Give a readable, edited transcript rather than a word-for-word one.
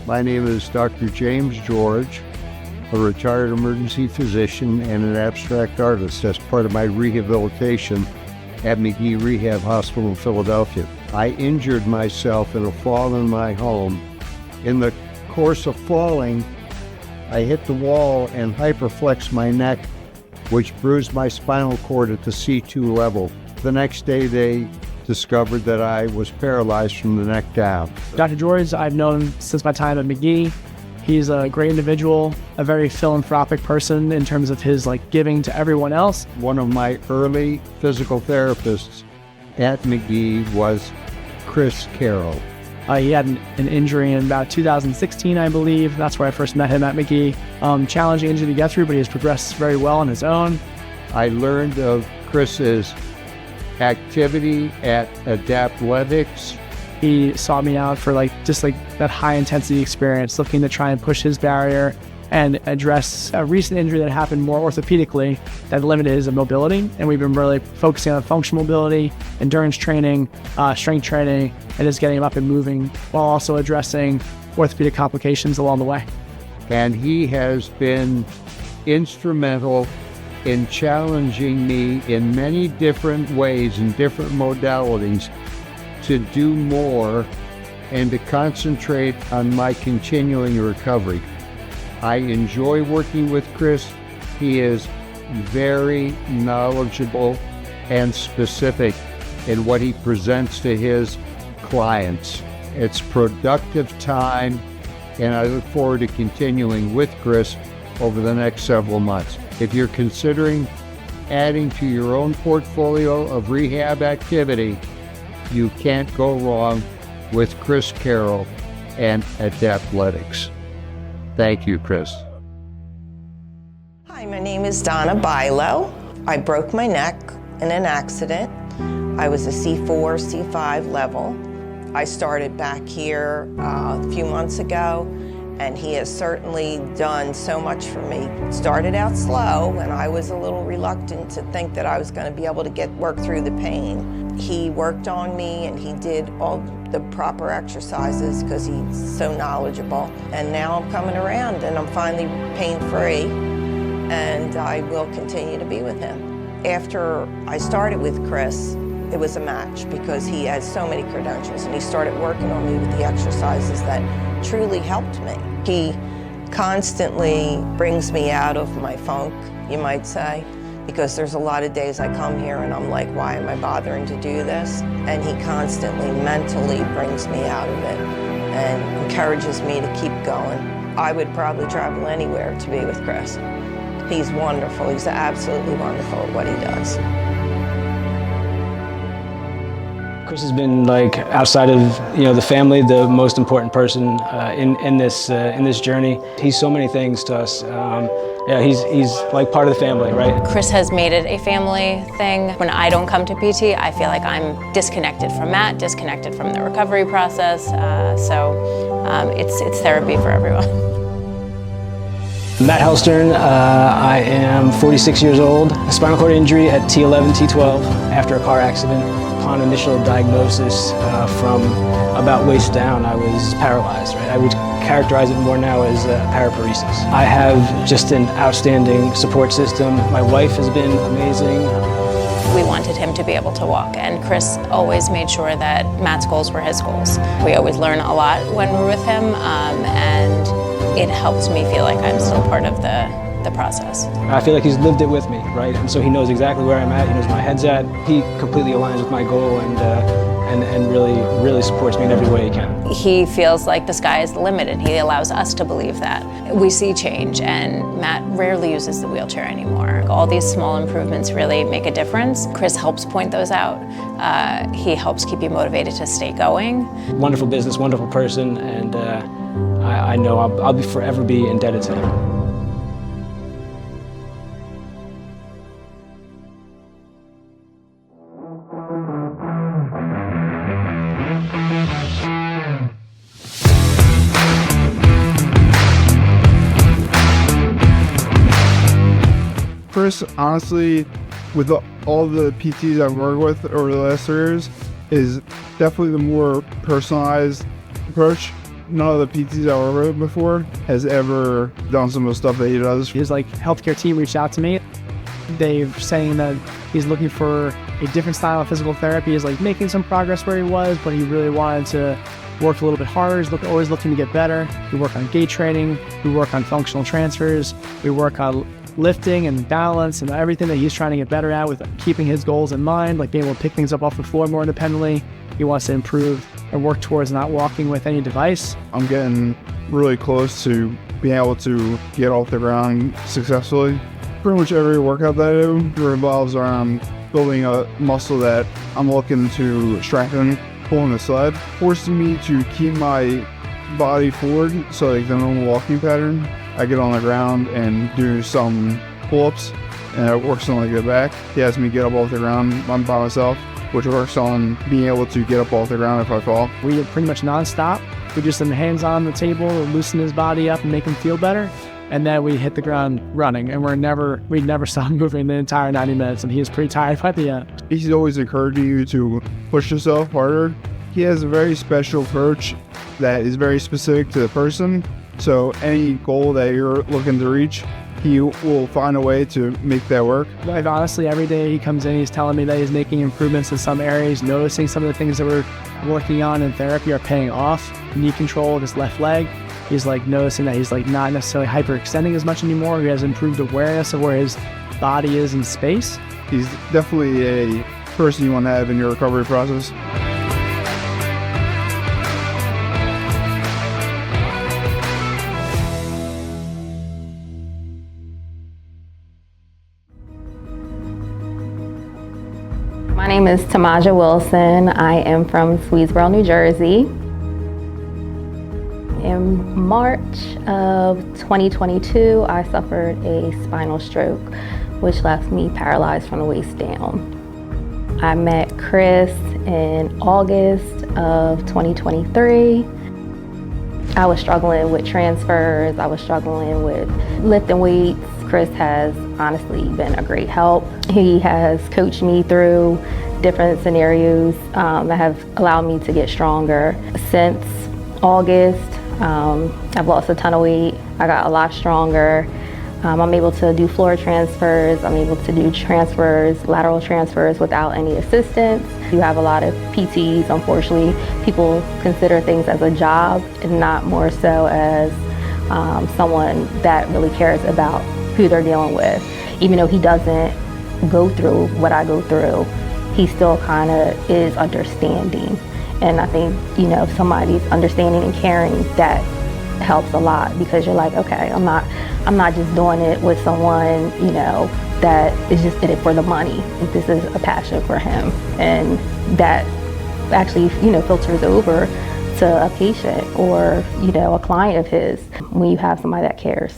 My name is Dr. James George, a retired emergency physician and an abstract artist as part of my rehabilitation at McGee Rehab Hospital in Philadelphia. I injured myself in a fall in my home. In the course of falling, I hit the wall and hyperflexed my neck, which bruised my spinal cord at the C2 level. The next day, they discovered that I was paralyzed from the neck down. Dr. George, I've known since my time at McGee. He's a great individual, a very philanthropic person in terms of his giving to everyone else. One of my early physical therapists at McGee was Chris Carroll. He had an injury in about 2016, I believe. That's where I first met him at McGee. Challenging injury to get through, but he has progressed very well on his own. I learned of Chris's activity at Adaptletics. He sought me out for that high intensity experience, looking to try and push his barrier and address a recent injury that happened more orthopedically that limited his mobility. And we've been really focusing on functional mobility, endurance training, strength training, and just getting him up and moving while also addressing orthopedic complications along the way. And he has been instrumental in challenging me in many different ways and different modalities to do more and to concentrate on my continuing recovery. I enjoy working with Chris. He is very knowledgeable and specific in what he presents to his clients. It's productive time, and I look forward to continuing with Chris over the next several months. If you're considering adding to your own portfolio of rehab activity, you can't go wrong with Chris Carroll and Adaptletics. Thank you, Chris. Hi, my name is Donna Bilo. I broke my neck in an accident. I was a C4, C5 level. I started back here a few months ago, and he has certainly done so much for me. Started out slow, and I was a little reluctant to think that I was going to be able to work through the pain. He worked on me, and he did all the proper exercises because he's so knowledgeable. And now I'm coming around, and I'm finally pain-free, and I will continue to be with him. After I started with Chris, it was a match because he has so many credentials, and he started working on me with the exercises that truly helped me. He constantly brings me out of my funk, you might say, because there's a lot of days I come here and I'm like, why am I bothering to do this? And he constantly mentally brings me out of it and encourages me to keep going. I would probably travel anywhere to be with Chris. He's wonderful. He's absolutely wonderful at what he does. Chris has been outside of the family, the most important person in this journey. He's so many things to us. He's like part of the family, right? Chris has made it a family thing. When I don't come to PT, I feel like I'm disconnected from Matt, disconnected from the recovery process. It's therapy for everyone. Matt Helstern, I am 46 years old. A spinal cord injury at T11, T12 after a car accident. Upon initial diagnosis, from about waist down, I was paralyzed, right? I would characterize it more now as paraparesis. I have just an outstanding support system. My wife has been amazing. We wanted him to be able to walk, and Chris always made sure that Matt's goals were his goals. We always learn a lot when we're with him, and it helps me feel like I'm still part of the process. I feel like he's lived it with me, right? And so he knows exactly where I'm at, he knows where my head's at. He completely aligns with my goal and really supports me in every way he can. He feels like the sky is the limit, and he allows us to believe that. We see change, and Matt rarely uses the wheelchair anymore. All these small improvements really make a difference. Chris helps point those out. He helps keep you motivated to stay going. Wonderful business, wonderful person, and I know I'll forever be indebted to him. Chris, honestly, with all the PTs I've worked with over the last 3 years, is definitely the more personalized approach. none of the PTs I worked with before has ever done some of the stuff that he does. His healthcare team reached out to me. They're saying that he's looking for a different style of physical therapy. He's making some progress where he was, but he really wanted to work a little bit harder. He's always looking to get better. We work on gait training. We work on functional transfers. We work on lifting and balance and everything that he's trying to get better at, with keeping his goals in mind, like being able to pick things up off the floor more independently. He wants to improve and work towards not walking with any device. I'm getting really close to being able to get off the ground successfully. Pretty much every workout that I do revolves around building a muscle that I'm looking to strengthen, pulling the sled, forcing me to keep my body forward, so the normal walking pattern. I get on the ground and do some pull-ups, and it works on the back. He has me get up off the ground. I'm by myself, which works on being able to get up off the ground if I fall. We did pretty much nonstop. We do some hands on the table, loosen his body up and make him feel better. And then we hit the ground running, and we never stopped moving the entire 90 minutes, and he was pretty tired by the end. He's always encouraging you to push yourself harder. He has a very special approach that is very specific to the person. So any goal that you're looking to reach, he will find a way to make that work. Honestly, every day he comes in, he's telling me that he's making improvements in some areas, noticing some of the things that we're working on in therapy are paying off. Knee control of his left leg. He's noticing that he's not necessarily hyperextending as much anymore. He has improved awareness of where his body is in space. He's definitely a person you want to have in your recovery process. My name is Tamaja Wilson. I am from Swedesboro, New Jersey. In March of 2022, I suffered a spinal stroke, which left me paralyzed from the waist down. I met Chris in August of 2023. I was struggling with transfers. I was struggling with lifting weights. Chris has honestly been a great help. He has coached me through different scenarios that have allowed me to get stronger. Since August, I've lost a ton of weight. I got a lot stronger. I'm able to do floor transfers. I'm able to do transfers, lateral transfers without any assistance. You have a lot of PTs, unfortunately, people consider things as a job and not more so as someone that really cares about who they're dealing with. Even though he doesn't go through what I go through, he still kind of is understanding. And I think, if somebody's understanding and caring, that helps a lot, because you're okay, I'm not just doing it with someone, that is just in it for the money. This is a passion for him, and that actually, filters over to a patient or, a client of his when you have somebody that cares.